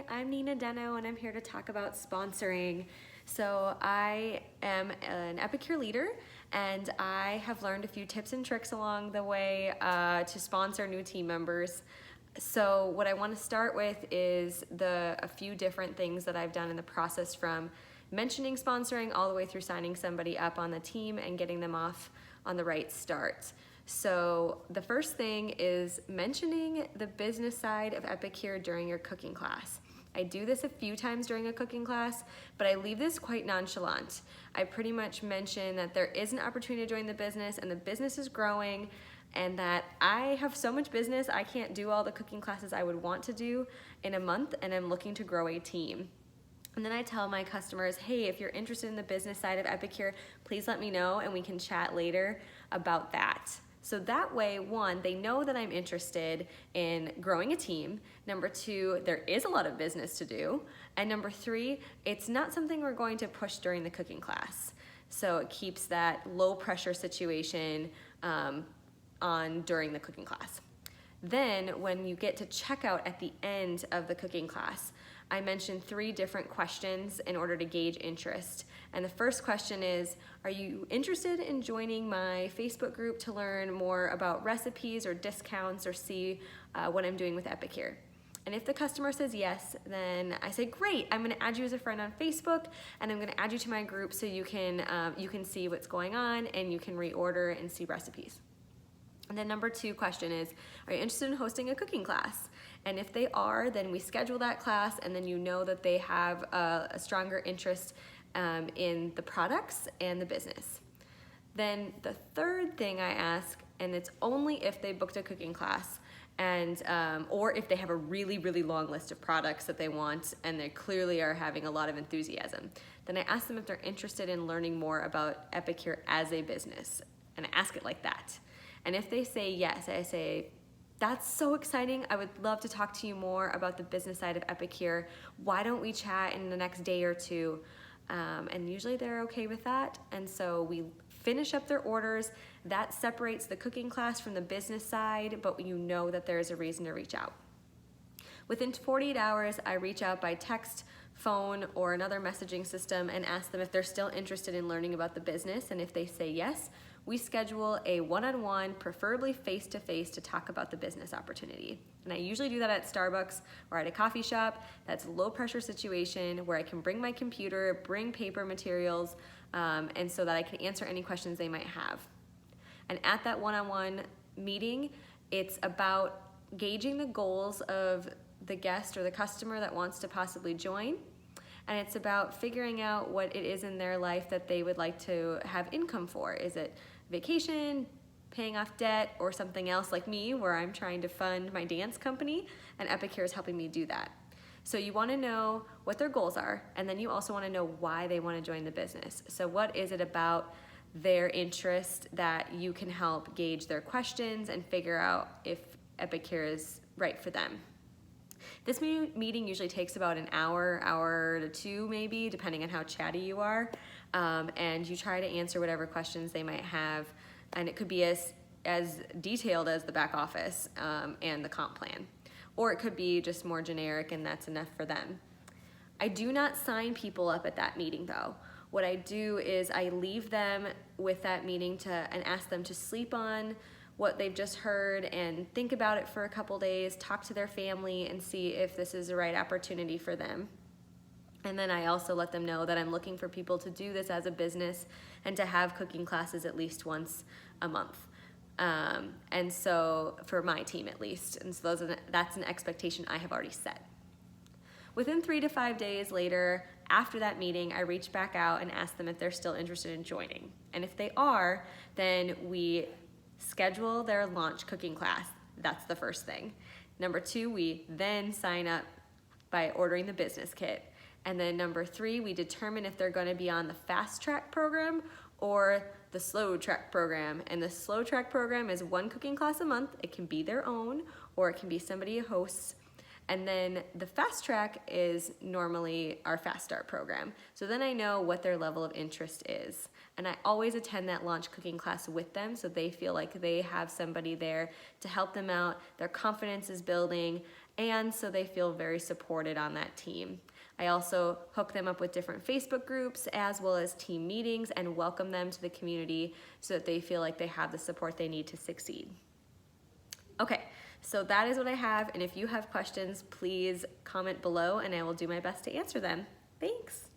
Hi, I'm Nina Deno and I'm here to talk about sponsoring. So I am an Epicure leader and I have learned a few tips and tricks along the way to sponsor new team members. So what I want to start with is a few different things that I've done in the process, from mentioning sponsoring all the way through signing somebody up on the team and getting them off on the right start. So the first thing is mentioning the business side of Epicure during your cooking class. I do this a few times during a cooking class, but I leave this quite nonchalant. I pretty much mention that there is an opportunity to join the business and the business is growing, and that I have so much business I can't do all the cooking classes I would want to do in a month, and I'm looking to grow a team. And then I tell my customers, hey, if you're interested in the business side of Epicure, please let me know and we can chat later about that. So that way, one, they know that I'm interested in growing a team. Number two, there is a lot of business to do. And number three, it's not something we're going to push during the cooking class. So it keeps that low pressure situation on during the cooking class. Then when you get to checkout at the end of the cooking class, I mentioned 3 different questions in order to gauge interest. And the first question is, are you interested in joining my Facebook group to learn more about recipes or discounts or see what I'm doing with Epicure? And if the customer says yes, then I say, great, I'm gonna add you as a friend on Facebook and I'm gonna add you to my group so you can see what's going on and you can reorder and see recipes. And then number 2 question is, are you interested in hosting a cooking class? And if they are, then we schedule that class, and then you know that they have a stronger interest in the products and the business. Then the third thing I ask, and it's only if they booked a cooking class, and or if they have a really, really long list of products that they want and they clearly are having a lot of enthusiasm, then I ask them if they're interested in learning more about Epicure as a business, and I ask it like that. And if they say yes, I say, that's so exciting. I would love to talk to you more about the business side of Epicure. Why don't we chat in the next day or two? And usually they're okay with that. And so we finish up their orders. That separates the cooking class from the business side, but you know that there is a reason to reach out. Within 48 hours, I reach out by text, phone, or another messaging system and ask them if they're still interested in learning about the business. And if they say yes, we schedule a one-on-one, preferably face-to-face, to talk about the business opportunity. And I usually do that at Starbucks or at a coffee shop. That's a low-pressure situation where I can bring my computer, bring paper materials, and so that I can answer any questions they might have. And at that one-on-one meeting, it's about gauging the goals of the guest or the customer that wants to possibly join. And it's about figuring out what it is in their life that they would like to have income for. Is it vacation, paying off debt, or something else like me where I'm trying to fund my dance company and Epicure is helping me do that. So you want to know what their goals are, and then you also want to know why they want to join the business. So what is it about their interest that you can help gauge their questions and figure out if Epicure is right for them. This meeting usually takes about an hour to 2 maybe, depending on how chatty you are. And you try to answer whatever questions they might have. And it could be as detailed as the back office and the comp plan. Or it could be just more generic and that's enough for them. I do not sign people up at that meeting though. What I do is I leave them with that meeting and ask them to sleep on what they've just heard and think about it for a couple days, talk to their family and see if this is the right opportunity for them. And then I also let them know that I'm looking for people to do this as a business and to have cooking classes at least once a month. And so for my team at least. And so that's an expectation I have already set. Within 3 to 5 days later, after that meeting, I reach back out and ask them if they're still interested in joining. And if they are, then we schedule their launch cooking class. That's the first thing. Number 2, we then sign up by ordering the business kit. And then number 3, we determine if they're going to be on the fast track program or the slow track program. And the slow track program is 1 cooking class a month. It can be their own or it can be somebody who hosts. And then the fast track is normally our fast start program. So then I know what their level of interest is. And I always attend that launch cooking class with them so they feel like they have somebody there to help them out, their confidence is building, and so they feel very supported on that team. I also hook them up with different Facebook groups as well as team meetings and welcome them to the community so that they feel like they have the support they need to succeed. Okay, so that is what I have, and if you have questions, please comment below and I will do my best to answer them. Thanks.